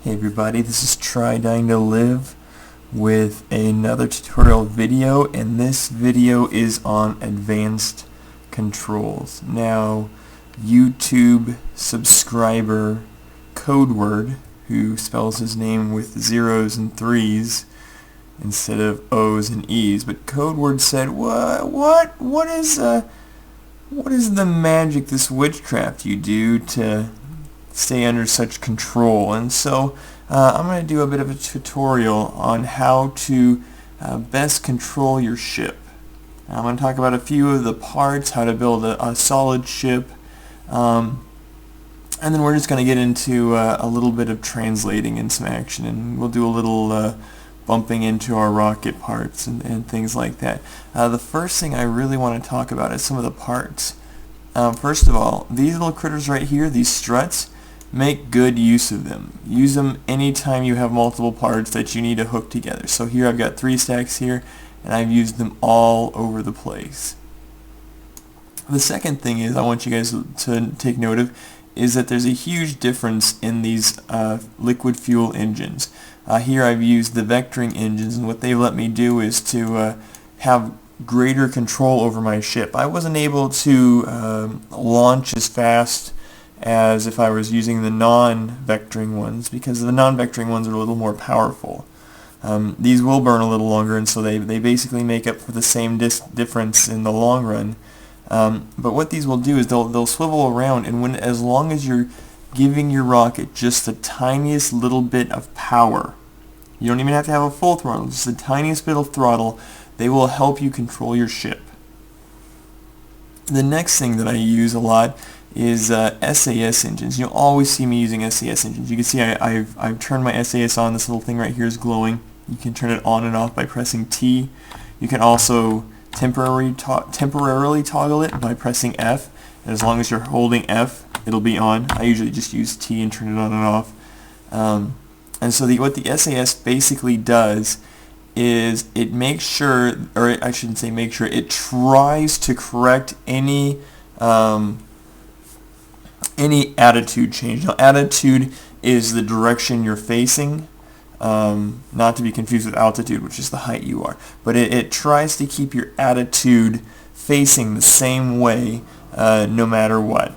Hey everybody, this is Try Dying to Live with another tutorial video, and this video is on advanced controls. Now, YouTube subscriber Codeword, who spells his name with zeros and threes instead of O's and E's, but Codeword said, what is the magic, this witchcraft you do to stay under such control? And so I'm going to do a bit of a tutorial on how to best control your ship. I'm going to talk about a few of the parts, how to build a solid ship, and then we're just going to get into a little bit of translating and some action, and we'll do a little bumping into our rocket parts and things like that. The first thing I really want to talk about is some of the parts. First of all, these little critters right here, these struts, make good use of them. Use them anytime you have multiple parts that you need to hook together. So here I've got 3 stacks here, and I've used them all over the place. The second thing is I want you guys to take note of is that there's a huge difference in these liquid fuel engines. Here I've used the vectoring engines, and what they let me do is to have greater control over my ship. I wasn't able to launch as fast as if I was using the non-vectoring ones, because the non-vectoring ones are a little more powerful. These will burn a little longer, and so they basically make up for the same difference in the long run. But what these will do is they'll swivel around, and as long as you're giving your rocket just the tiniest little bit of power, you don't even have to have a full throttle, just the tiniest bit of throttle, they will help you control your ship. The next thing that I use a lot is SAS engines. You'll always see me using SAS engines. You can see I've turned my SAS on. This little thing right here is glowing. You can turn it on and off by pressing T. You can also temporarily toggle it by pressing F. And as long as you're holding F, it'll be on. I usually just use T and turn it on and off. And so what the SAS basically does is it makes sure, or I shouldn't say make sure, it tries to correct any attitude change. Now, attitude is the direction you're facing, not to be confused with altitude, which is the height you are. But it tries to keep your attitude facing the same way no matter what.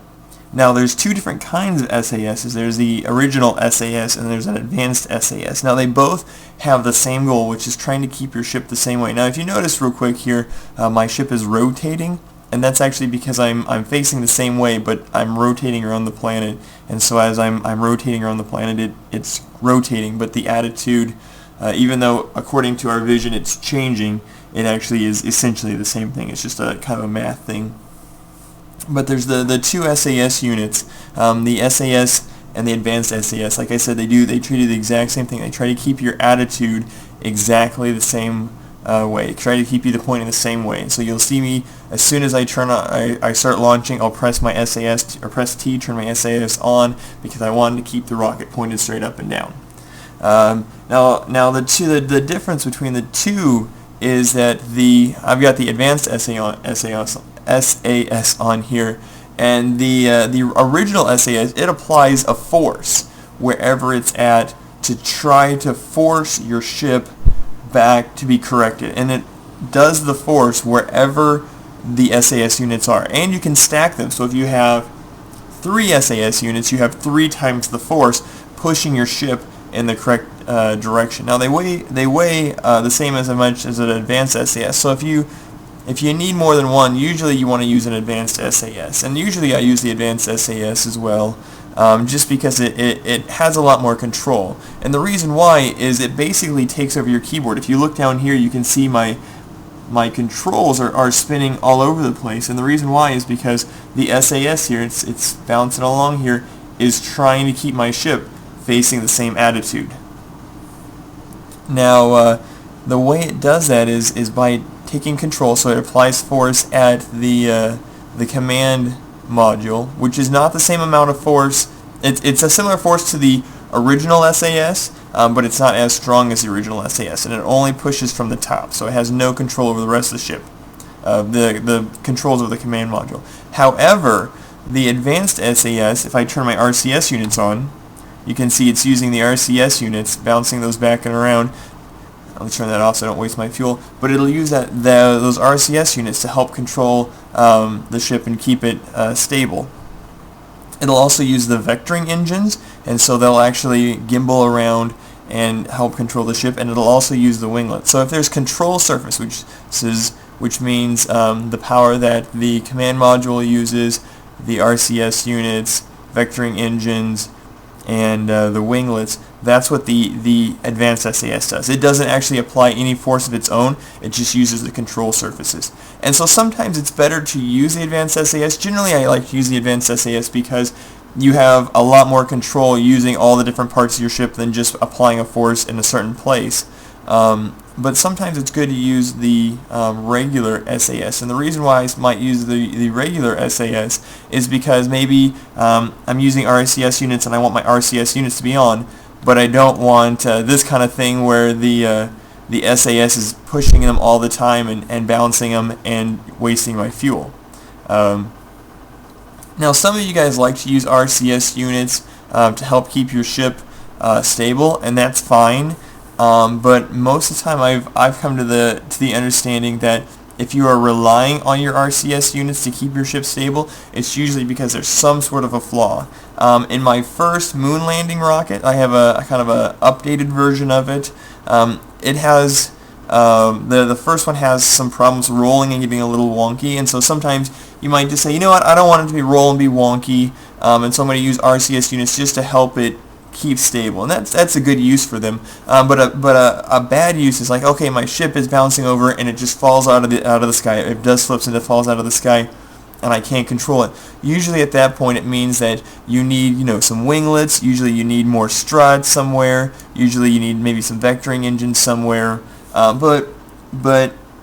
Now, there's 2 different kinds of SASs. There's the original SAS and there's an advanced SAS. Now, they both have the same goal, which is trying to keep your ship the same way. Now, if you notice real quick here, my ship is rotating, and that's actually because I'm facing the same way, but I'm rotating around the planet. And so as I'm rotating around the planet, it's rotating, but the attitude, even though according to our vision it's changing, it actually is essentially the same thing. It's just a kind of a math thing. But there's the 2 SAS units, the SAS and the advanced SAS. Like I said, they treat you the exact same thing. They try to keep your attitude exactly the same way. Try to keep you pointing the same way. And so you'll see me as soon as I start launching, I'll press my SAS or press T, turn my SAS on, because I wanted to keep the rocket pointed straight up and down. Now the difference between the 2 is that I've got the advanced SAS on here, and the original SAS, it applies a force wherever it's at to try to force your ship back to be corrected, and it does the force wherever the SAS units are, and you can stack them. So if you have 3 SAS units, you have 3 times the force pushing your ship in the correct direction. Now they weigh the same as much as an advanced SAS. So if you need more than one, usually you want to use an advanced SAS, and usually I use the advanced SAS as well, just because it has a lot more control. And the reason why is it basically takes over your keyboard. If you look down here, you can see my controls are spinning all over the place, and the reason why is because the SAS here, it's bouncing along here, is trying to keep my ship facing the same attitude. Now, the way it does that is by taking control, so it applies force at the command module, which is not the same amount of force. It's a similar force to the original SAS, but it's not as strong as the original SAS, and it only pushes from the top, so it has no control over the rest of the ship, the controls of the command module. However, the advanced SAS, if I turn my RCS units on, you can see it's using the RCS units, bouncing those back and around. Let me turn that off so I don't waste my fuel. But it'll use those RCS units to help control the ship and keep it stable. It'll also use the vectoring engines, and so they'll actually gimbal around and help control the ship, and it'll also use the winglet. So if there's control surface, which means the power that the command module uses, the RCS units, vectoring engines, and the winglets, that's what the advanced SAS does. It doesn't actually apply any force of its own, it just uses the control surfaces. And so sometimes it's better to use the advanced SAS. Generally I like to use the advanced SAS because you have a lot more control using all the different parts of your ship than just applying a force in a certain place. But sometimes it's good to use the regular SAS, and the reason why I might use the regular SAS is because maybe I'm using RCS units and I want my RCS units to be on, but I don't want this kind of thing where the SAS is pushing them all the time and bouncing them and wasting my fuel. Now some of you guys like to use RCS units to help keep your ship stable, and that's fine. But most of the time I've come to the understanding that if you are relying on your RCS units to keep your ship stable, it's usually because there's some sort of a flaw. In my first moon landing rocket, I have a kind of a updated version of it. It has the first one has some problems rolling and getting a little wonky, and so sometimes you might just say, you know what, I don't want it to be roll and be wonky, and so I'm going to use RCS units just to help it keep stable, and that's a good use for them. But a bad use is like, okay, my ship is bouncing over and it just falls out of the sky. It does flips and it falls out of the sky, and I can't control it. Usually at that point it means that you need, some winglets. Usually you need more struts somewhere. Usually you need maybe some vectoring engines somewhere. But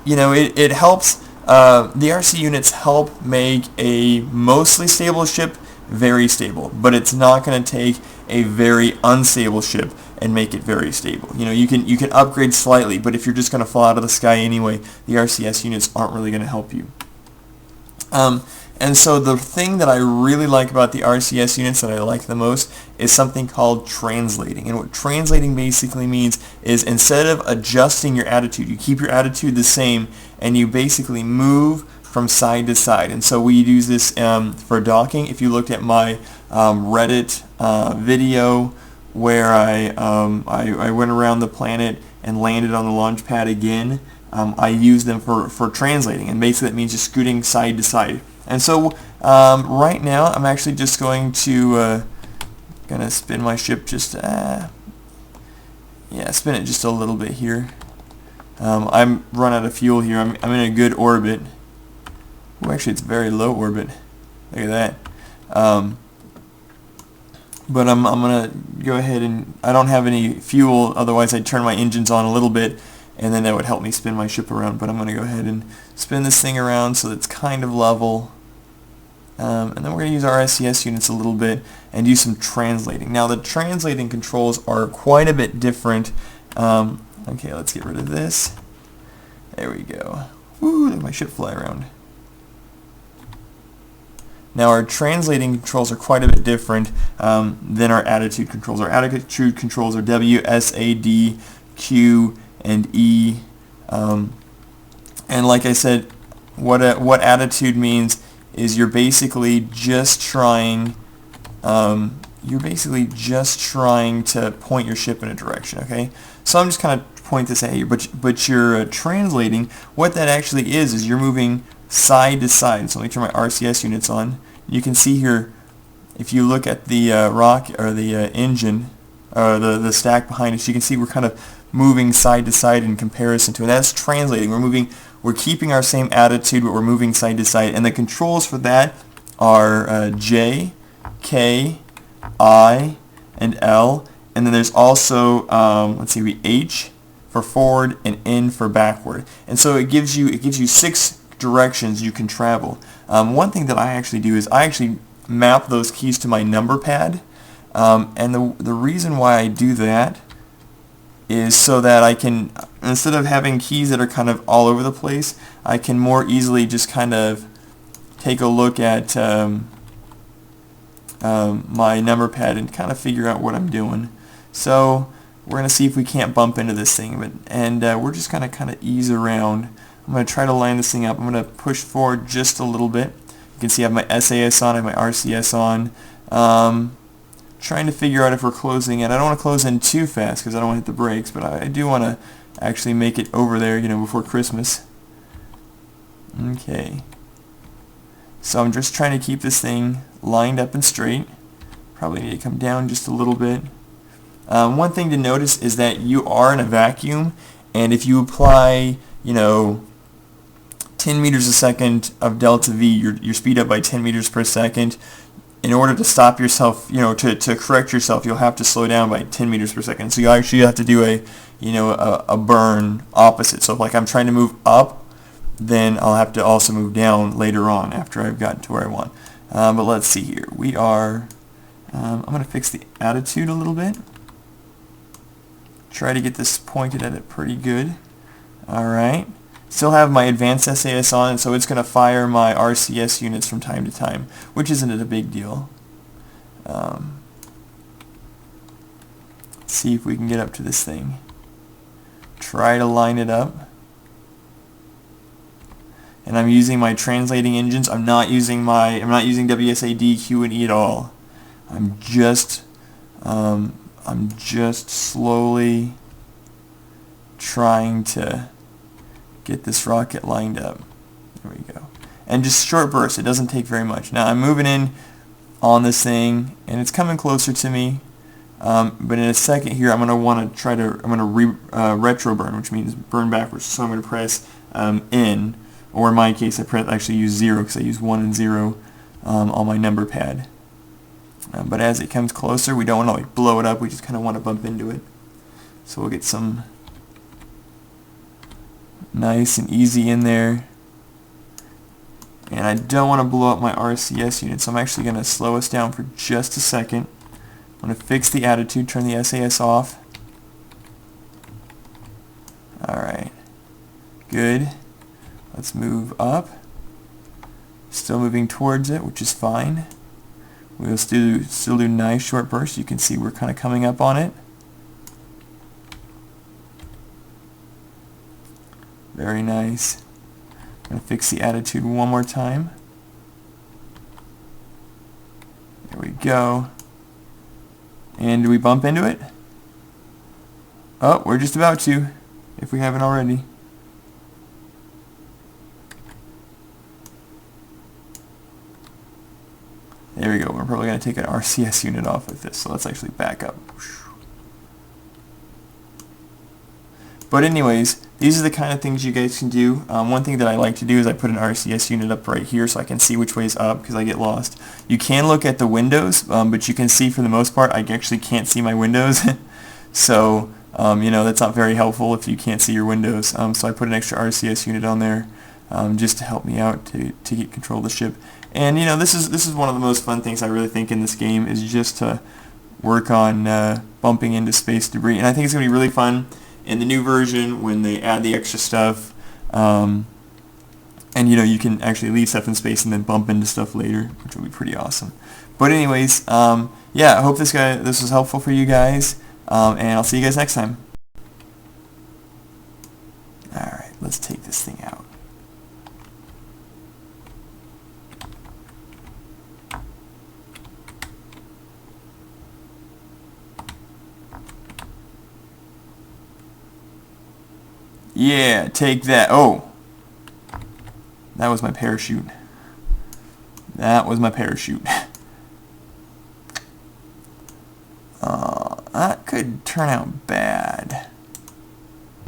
it helps. The RC units help make a mostly stable ship very stable, but it's not going to take a very unstable ship and make it very stable. You can upgrade slightly, but if you're just going to fall out of the sky anyway, the RCS units aren't really going to help you. And so the thing that I really like about the RCS units that I like the most is something called translating. And what translating basically means is instead of adjusting your attitude, you keep your attitude the same and you basically move from side to side. And so we use this for docking. If you looked at my Reddit video where I went around the planet and landed on the launch pad again, I use them for translating, and basically that means just scooting side to side. And so right now I'm actually just going to spin my ship just spin it just a little bit here. I'm run out of fuel here. I'm in a good orbit. Oh, actually it's very low orbit. Look at that. But I'm gonna go ahead and I don't have any fuel, otherwise I'd turn my engines on a little bit and then that would help me spin my ship around. But I'm gonna go ahead and spin this thing around so that it's kind of level. And then we're going to use our RCS units a little bit and do some translating. Now the translating controls are quite a bit different. Okay, let's get rid of this. There we go. Woo, look at my ship fly around. Now our translating controls are quite a bit different than our attitude controls. Our attitude controls are W, S, A, D, Q, and E. And like I said, what attitude means is you're basically just trying to point your ship in a direction, okay? So I'm just kind of point this at you, but you're translating. What that actually is you're moving side to side. So let me turn my RCS units on. You can see here, if you look at the rocket or the engine, the stack behind us, you can see we're kind of moving side to side in comparison to, and that's translating. We're keeping our same attitude, but we're moving side to side. And the controls for that are J, K, I, and L. And then there's also, H for forward and N for backward. And so it gives you 6 directions you can travel. One thing that I actually do is I actually map those keys to my number pad. And the reason why I do that is so that I can, instead of having keys that are kind of all over the place, I can more easily just kind of take a look at my number pad and kind of figure out what I'm doing. So we're going to see if we can't bump into this thing, and we're just going to kind of ease around. I'm going to try to line this thing up. I'm going to push forward just a little bit. You can see I have my SAS on, I have my RCS on. Trying to figure out if we're closing in. I don't want to close in too fast because I don't want to hit the brakes, but I do want to actually make it over there, before Christmas. Okay. So I'm just trying to keep this thing lined up and straight. Probably need to come down just a little bit. One thing to notice is that you are in a vacuum, and if you apply, 10 meters a second of delta V, your speed up by 10 meters per second, in order to stop yourself, to correct yourself, you'll have to slow down by 10 meters per second. So you actually have to do a burn opposite. So if I'm trying to move up, then I'll have to also move down later on after I've gotten to where I want. But let's see here. We are, I'm going to fix the attitude a little bit. Try to get this pointed at it pretty good. Alright. Still have my advanced SAS on, so it's going to fire my RCS units from time to time, which isn't a big deal. Let's see if we can get up to this thing. Try to line it up. And I'm using my translating engines. I'm not using WSAD, Q, and E at all. I'm just slowly trying to get this rocket lined up. There we go. And just short bursts. It doesn't take very much. Now I'm moving in on this thing, and it's coming closer to me. But in a second here, I'm going to retro burn, which means burn backwards. So I'm going to press in, or in my case, I actually use 0 because I use 1 and 0 on my number pad. But as it comes closer, we don't want to blow it up. We just kind of want to bump into it. So we'll get some nice and easy in there. And I don't want to blow up my RCS unit, so I'm actually going to slow us down for just a second. I'm going to fix the attitude, turn the SAS off. Alright. Good. Let's move up. Still moving towards it, which is fine. We'll still do nice short bursts. You can see we're kind of coming up on it. Very nice. I'm going to fix the attitude one more time. There we go. And do we bump into it? Oh, we're just about to, if we haven't already. There we go. We're probably going to take an RCS unit off with this, so let's actually back up. But anyways, these are the kind of things you guys can do. One thing that I like to do is I put an RCS unit up right here so I can see which way is up because I get lost. You can look at the windows, but you can see for the most part I actually can't see my windows. So, that's not very helpful if you can't see your windows. So I put an extra RCS unit on there just to help me out to get control of the ship. And this is one of the most fun things I really think in this game is just to work on bumping into space debris. And I think it's going to be really fun in the new version when they add the extra stuff, and you can actually leave stuff in space and then bump into stuff later, which will be pretty awesome. But anyways, yeah, I hope this was helpful for you guys, and I'll see you guys next time. Alright, let's take this thing out. Yeah, take that. Oh, that was my parachute. That was my parachute. That could turn out bad.